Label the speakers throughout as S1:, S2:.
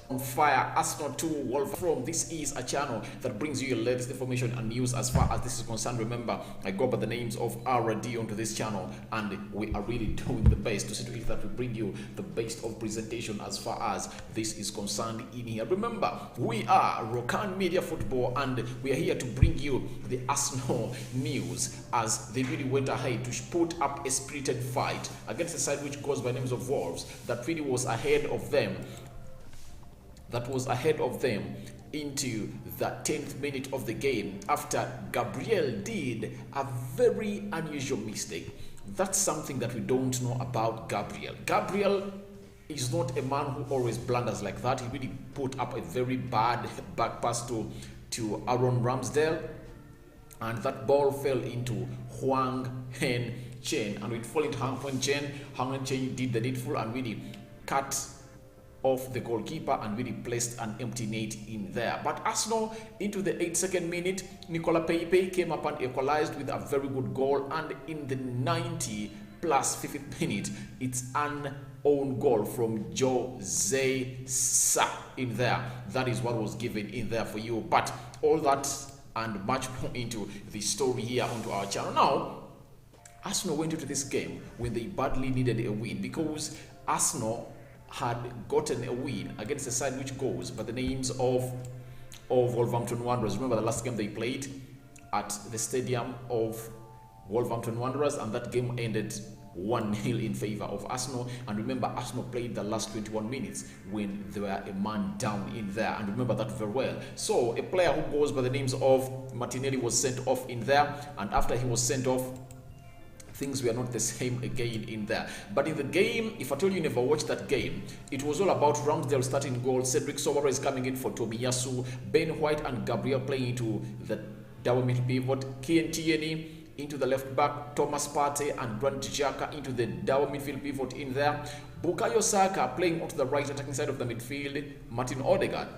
S1: on fire, Arsenal 2, Wolverhampton. This is a channel that brings you your latest information and news as far as this is concerned. Remember, I go by the names of RD onto this channel, and we are really doing the best to see to it that we bring you the best of presentation as far as this is concerned in here. Remember, we are Rokani Media Football, and we are here to bring you the Arsenal news as they really went ahead to put up a spirited fight against a side which goes by names of Wolves that really was ahead of them. Into the 10th minute of the game after Gabriel did a very unusual mistake. That's something that we don't know about Gabriel. Gabriel is not a man who always blunders like that. He really put up a very bad back pass to Aaron Ramsdale, and that ball fell into Huang Hen Chen, and it fell into Huang Hen Chen did the needful and really cut off the goalkeeper and really placed an empty net in there. But Arsenal, into the 82nd minute, Nicolas Pepe came up and equalized with a very good goal, and in the 90 plus 50th minute, it's an own goal from Jose Sa in there. That is what was given in there for you. But all that and much more into the story here onto our channel. Now, Arsenal went into this game when they badly needed a win, because Arsenal had gotten a win against a side which goes by the names of Wolverhampton Wanderers. Remember the last game they played at the stadium of Wolverhampton Wanderers, and that game ended 1-0 in favor of Arsenal. And remember, Arsenal played the last 21 minutes when they were a man down in there, and remember that very well. So a player who goes by the names of Martinelli was sent off in there, and after he was sent off, things were not the same again in there. But in the game, if I told you never watched that game, it was all about Ramsdale starting goal, Cedric Soares coming in for Tomiyasu, Ben White and Gabriel playing into the double middle pivot, Kieran Tierney into the left back, Thomas Partey and Granit Xhaka into the double midfield pivot in there, Bukayo Saka playing onto the right attacking side of the midfield, Martin Odegaard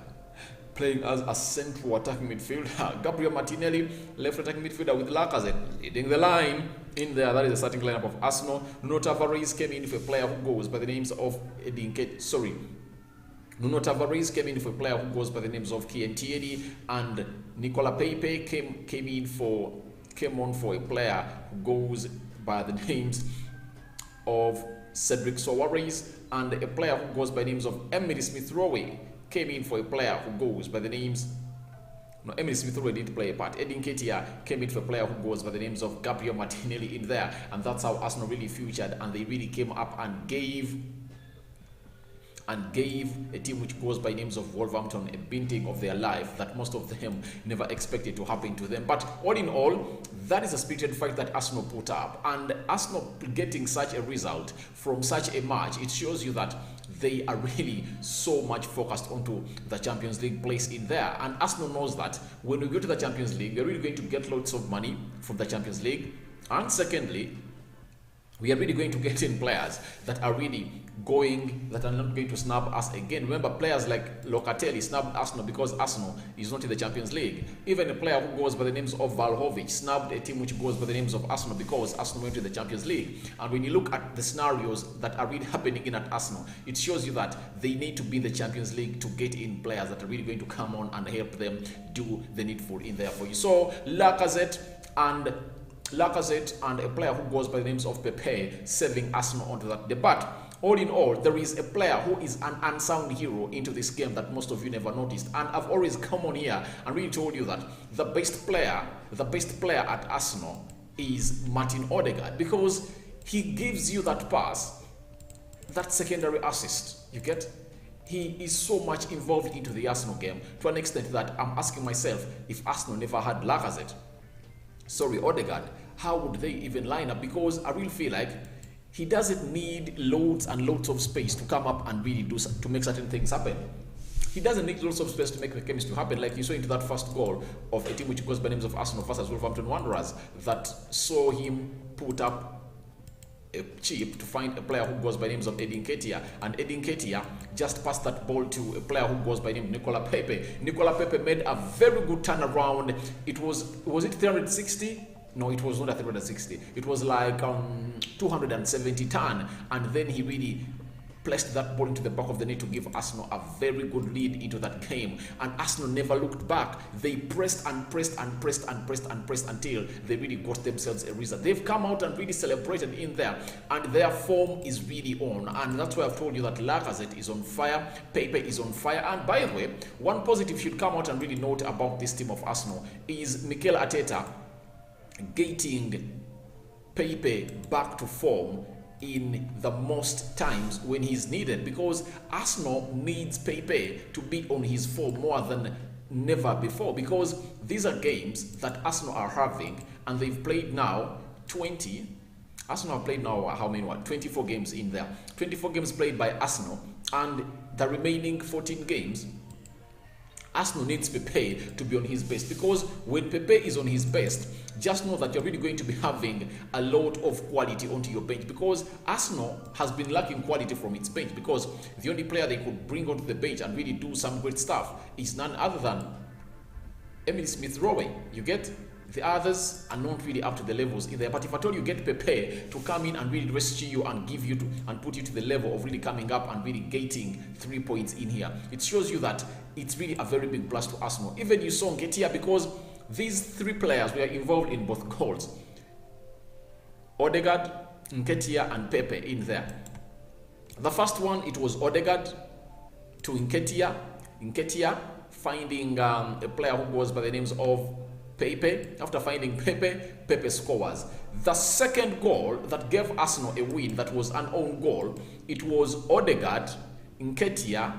S1: playing as a central attacking midfielder, Gabriel Martinelli left attacking midfielder with Lacazette leading the line in there. That is the starting lineup of Arsenal. Nuno Tavares came in for a player who goes by the names of Nuno Tavares came in for a player who goes by the names of Kieran Tierney, and Nicolas Pepe came on for a player who goes by the names of Cedric Soares, and a player who goes by the names of Emily Smith-Rowe came in for a player who goes by the names... No, Emily Smith-Rowe didn't play a part. Edin Ketia came in for a player who goes by the names of Gabriel Martinelli in there, and that's how Arsenal really featured, and they really came up and gave a team which goes by names of Wolverhampton a beating of their life that most of them never expected to happen to them. But all in all, that is a spirited fight that Arsenal put up, and Arsenal getting such a result from such a match, it shows you that they are really so much focused onto the Champions League place in there. And Arsenal knows that when we go to the Champions League, we're really going to get lots of money from the Champions League, and secondly, we are really going to get in players that are not going to snub us again. Remember, players like Locatelli snubbed Arsenal because Arsenal is not in the Champions League. Even a player who goes by the names of Vlahovic snubbed a team which goes by the names of Arsenal because Arsenal went to the Champions League. And when you look at the scenarios that are really happening in at Arsenal, it shows you that they need to be in the Champions League to get in players that are really going to come on and help them do the needful in there for you. So Lacazette and a player who goes by the names of Pepe saving Arsenal onto that debate. All in all, there is a player who is an unsung hero into this game that most of you never noticed, and I've always come on here and really told you that the best player at Arsenal is Martin Odegaard, because he gives you that pass, that secondary assist. You get? He is so much involved into the Arsenal game to an extent that I'm asking myself, if Arsenal never had Odegaard, how would they even line up? Because I really feel like he doesn't need loads and loads of space to come up and really to make certain things happen. He doesn't need loads of space to make the chemistry happen, like you saw into that first goal of a team which goes by names of Arsenal versus Wolverhampton Wanderers, that saw him put up a chip to find a player who goes by names of Edin Ketia, and Edin Ketia just passed that ball to a player who goes by name Nicolas Pepe. Nicolas Pepe made a very good turnaround. It was it 360? No, it was not a 360. It was like 270 turn, and then he really placed that ball into the back of the net to give Arsenal a very good lead into that game. And Arsenal never looked back. They pressed and pressed and pressed and pressed and pressed until they really got themselves a result. They've come out and really celebrated in there, and their form is really on. And that's why I've told you that Lacazette is on fire, Pepe is on fire. And by the way, one positive should come out and really note about this team of Arsenal is Mikel Arteta getting Pepe back to form in the most times when he's needed, because Arsenal needs Pepe to be on his form more than never before, because these are games that Arsenal are having, and they've played now 20. Arsenal have played now how many? 24 games in there. 24 games played by Arsenal, and the remaining 14 games Arsenal needs Pepe to be on his best, because when Pepe is on his best, just know that you're really going to be having a lot of quality onto your bench, because Arsenal has been lacking quality from its bench, because the only player they could bring onto the bench and really do some great stuff is none other than Emile Smith-Rowe. You get? The others are not really up to the levels in there. But if at all you get Pepe to come in and really rescue you and give you to and put you to the level of really coming up and really getting 3 points in here, it shows you that it's really a very big plus to Arsenal. Even you saw Nketiah, because these three players were involved in both goals. Odegaard, Nketiah, and Pepe in there. The first one, it was Odegaard to Nketiah. Nketiah finding a player who goes by the names of Pepe. After finding Pepe, Pepe scores. The second goal that gave Arsenal a win, that was an own goal, it was Odegaard, Nketiah,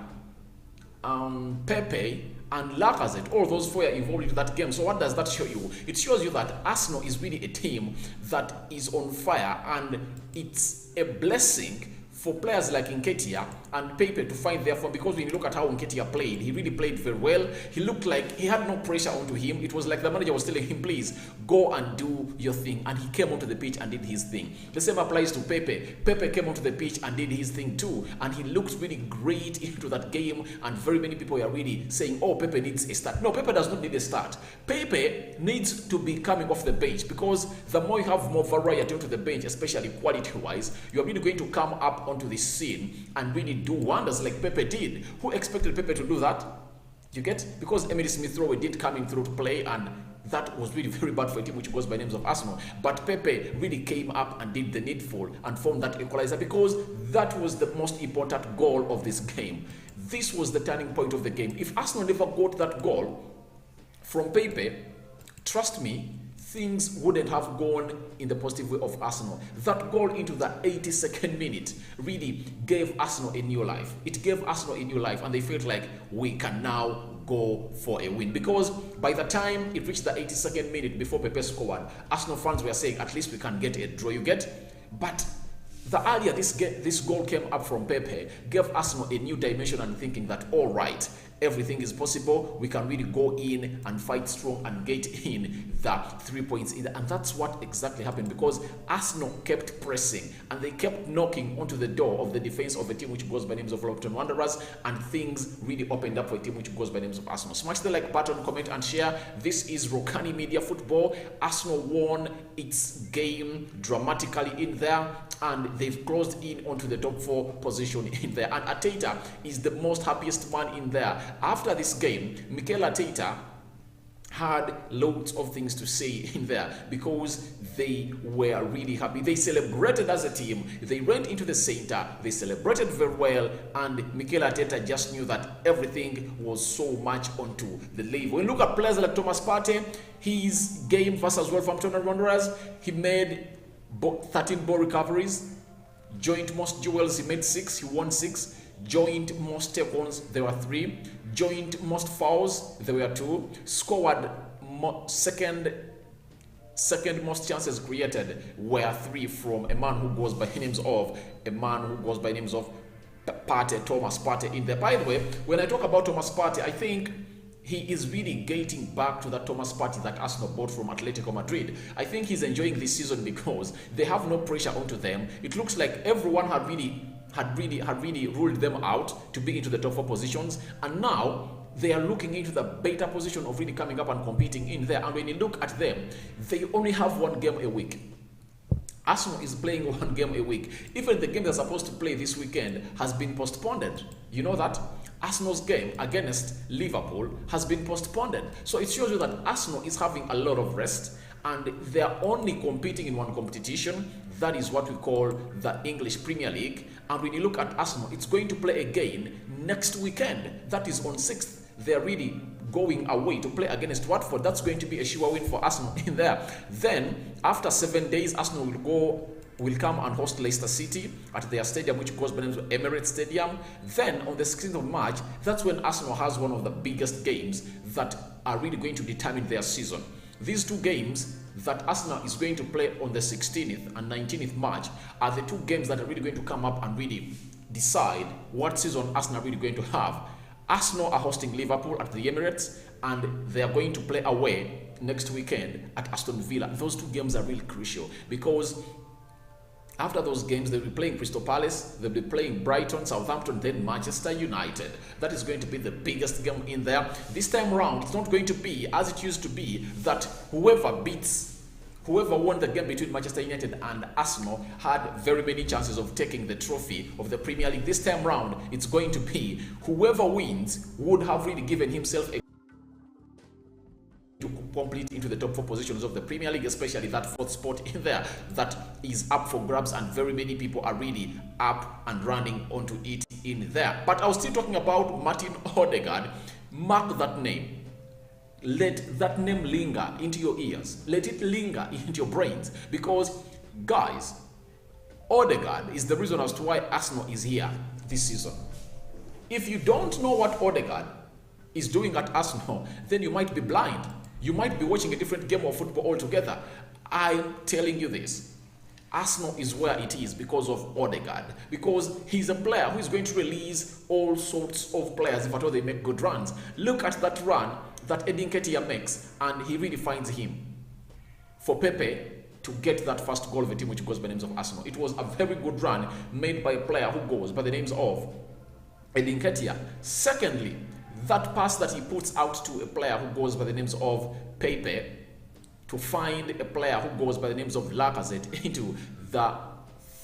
S1: Pepe, and Lacazette. All those four are involved in that game. So what does that show you? It shows you that Arsenal is really a team that is on fire, and it's a blessing for players like Nketiah and Pepe to find their form, because when you look at how Nketiah played, he really played very well. He looked like he had no pressure onto him. It was like the manager was telling him, please go and do your thing, and he came onto the pitch and did his thing. The same applies to Pepe. Pepe came onto the pitch and did his thing too, and he looked really great into that game, and very many people are really saying, oh, Pepe needs a start. No, Pepe does not need a start. Pepe needs to be coming off the bench, because the more you have more variety onto the bench, especially quality-wise, you're really going to come up onto the scene and really do wonders like Pepe did. Who expected Pepe to do that? You get? Because Emile Smith-Rowe did coming through to play, and that was really very bad for a team which goes by names of Arsenal. But Pepe really came up and did the needful and found that equalizer, because that was the most important goal of this game. This was the turning point of the game. If Arsenal never got that goal from Pepe, trust me, things wouldn't have gone in the positive way of Arsenal. That goal into the 82nd minute really gave Arsenal a new life. It gave Arsenal a new life, and they felt like we can now go for a win. Because by the time it reached the 82nd minute before Pepe scored, Arsenal fans were saying, at least we can get a draw, you get? But the earlier this goal came up from Pepe, gave Arsenal a new dimension and thinking that, all right, everything is possible. We can really go in and fight strong and get in the 3 points in there. And that's what exactly happened, because Arsenal kept pressing and they kept knocking onto the door of the defense of a team which goes by names of Wolverhampton Wanderers, and things really opened up for a team which goes by names of Arsenal. Smash the like button, comment and share. This is Rokani Media Football. Arsenal won its game dramatically in there, and they've closed in onto the top 4 position in there. And Arteta is the most happiest man in there. After this game, Mikel Arteta had loads of things to say in there, because they were really happy. They celebrated as a team. They went into the center. They celebrated very well, and Mikel Arteta just knew that everything was so much onto the level. When you look at players like Thomas Partey, his game versus Wolverhampton Wanderers, he made 13 ball recoveries, joint most duels, he made 6, he won 6, joint most tackles, there were 3, joint most fouls, there were 2, scored second most chances created were 3 from a man who goes by names of Partey, Thomas Partey in there. By the way, when I talk about Thomas Partey, I think he is really getting back to that Thomas Partey that Arsenal bought from Atletico Madrid. I think he's enjoying this season because they have no pressure onto them. It looks like everyone had really ruled them out to be into the top 4 positions, and now they are looking into the better position of really coming up and competing in there. And when you look at them, they only have 1 game a week. Arsenal is playing one game a week. Even the game they're supposed to play this weekend has been postponed. You know that? Arsenal's game against Liverpool has been postponed. So it shows you that Arsenal is having a lot of rest and they're only competing in one competition. That is what we call the English Premier League. And when you look at Arsenal, it's going to play again next weekend. That is on 6th. They're really going away to play against Watford. That's going to be a sure win for Arsenal in there. Then, after 7 days, Arsenal will come and host Leicester City at their stadium, which goes by the name of Emirates Stadium. Then, on the 16th of March, that's when Arsenal has one of the biggest games that are really going to determine their season. These two games that Arsenal is going to play on the 16th and 19th March are the two games that are really going to come up and really decide what season Arsenal are really going to have. Arsenal are hosting Liverpool at the Emirates, and they are going to play away next weekend at Aston Villa. Those two games are really crucial because after those games, they'll be playing Crystal Palace, they'll be playing Brighton, Southampton, then Manchester United. That is going to be the biggest game in there. This time around, it's not going to be as it used to be that whoever won the game between Manchester United and Arsenal had very many chances of taking the trophy of the Premier League. This time round, it's going to be whoever wins would have really given himself a to complete into the top 4 positions of the Premier League, especially that 4th spot in there that is up for grabs, and very many people are really up and running onto it in there. But I was still talking about Martin Odegaard. Mark that name. Let that name linger into your ears. Let it linger into your brains. Because, guys, Odegaard is the reason as to why Arsenal is here this season. If you don't know what Odegaard is doing at Arsenal, then you might be blind. You might be watching a different game of football altogether. I'm telling you this. Arsenal is where it is because of Odegaard. Because he's a player who is going to release all sorts of players if at all they make good runs. Look at that run that Edin Ketia makes, and he really finds him. For Pepe to get that first goal of a team which goes by the names of Arsenal. It was a very good run made by a player who goes by the names of Edin Ketia. Secondly, that pass that he puts out to a player who goes by the names of Pepe to find a player who goes by the names of Lacazette into the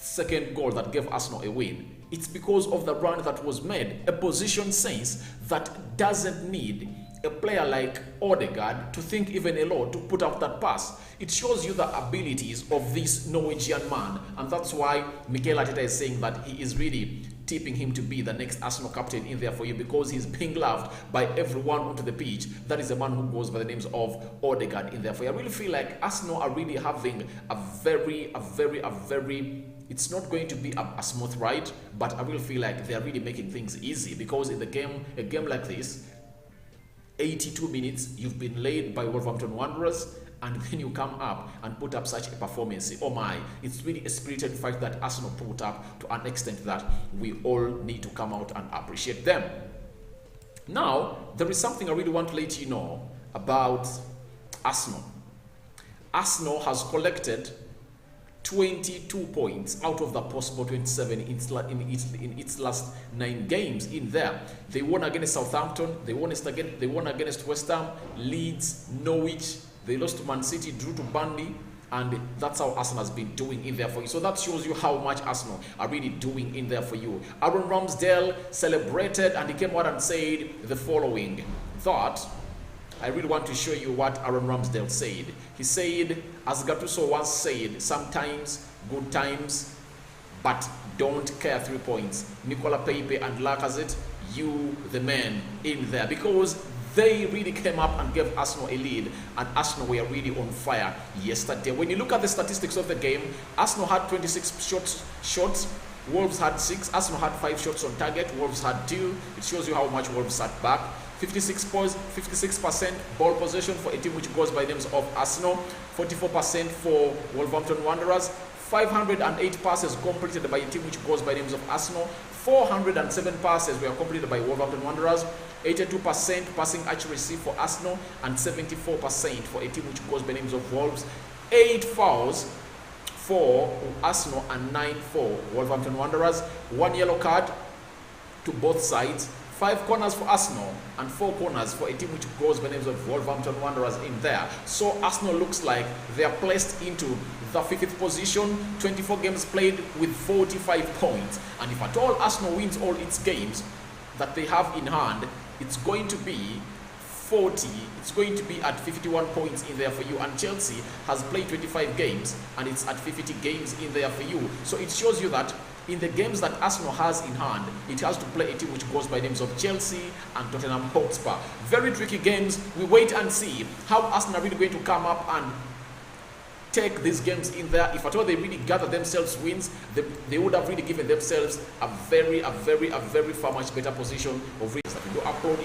S1: second goal that gave Arsenal a win. It's because of the run that was made, a position sense that doesn't need a player like Odegaard to think even a lot to put out that pass. It shows you the abilities of this Norwegian man, and that's why Mikel Arteta is saying that he is really tipping him to be the next Arsenal captain in there for you, because he's being loved by everyone onto the pitch. That is a man who goes by the names of Odegaard in there for you. I really feel like Arsenal are really having a very it's not going to be a smooth ride, but I really feel like they're really making things easy, because in a game like this, 82 minutes, you've been laid by Wolverhampton Wanderers, and then you come up and put up such a performance. Oh my, it's really a spirited fight that Arsenal put up to an extent that we all need to come out and appreciate them. Now, there is something I really want to let you know about Arsenal. Arsenal has collected 22 points out of the possible 27 in its last 9 games in there. They won against Southampton, they won against West Ham, Leeds, Norwich, they lost to Man City, drew to Burnley, and that's how Arsenal has been doing in there for you. So that shows you how much Arsenal are really doing in there for you. Aaron Ramsdale celebrated, and he came out and said the following, that I really want to show you what Aaron Ramsdale said. He said, as Gattuso once said, sometimes good times, but don't care 3 points. Nicola Pepe and Lacazette, you the man in there, because they really came up and gave Arsenal a lead, and Arsenal were really on fire yesterday. When you look at the statistics of the game, Arsenal had 26 shots, Wolves had 6, Arsenal had 5 shots on target, Wolves had 2. It shows you how much Wolves sat back. 56% ball possession for a team which goes by the names of Arsenal, 44% for Wolverhampton Wanderers, 508 passes completed by a team which goes by the names of Arsenal, 407 passes were completed by Wolverhampton Wanderers, 82% passing accuracy for Arsenal, and 74% for a team which goes by the names of Wolves. 8 fouls for Arsenal and 9 for Wolverhampton Wanderers. 1 yellow card to both sides 5 corners for Arsenal and 4 corners for a team which goes by the names of Wolverhampton Wanderers in there. So Arsenal looks like they are placed into the 5th position, 24 games played with 45 points. And if at all Arsenal wins all its games that they have in hand, it's going to be 40, it's going to be at 51 points in there for you. And Chelsea has played 25 games and it's at 50 games in there for you. So it shows you that in the games that Arsenal has in hand, it has to play a team which goes by the names of Chelsea and Tottenham Hotspur. Very tricky games. We wait and see how Arsenal are really going to come up and take these games in there. If at all they really gather themselves wins, they would have really given themselves a very far much better position of reasons that we do upload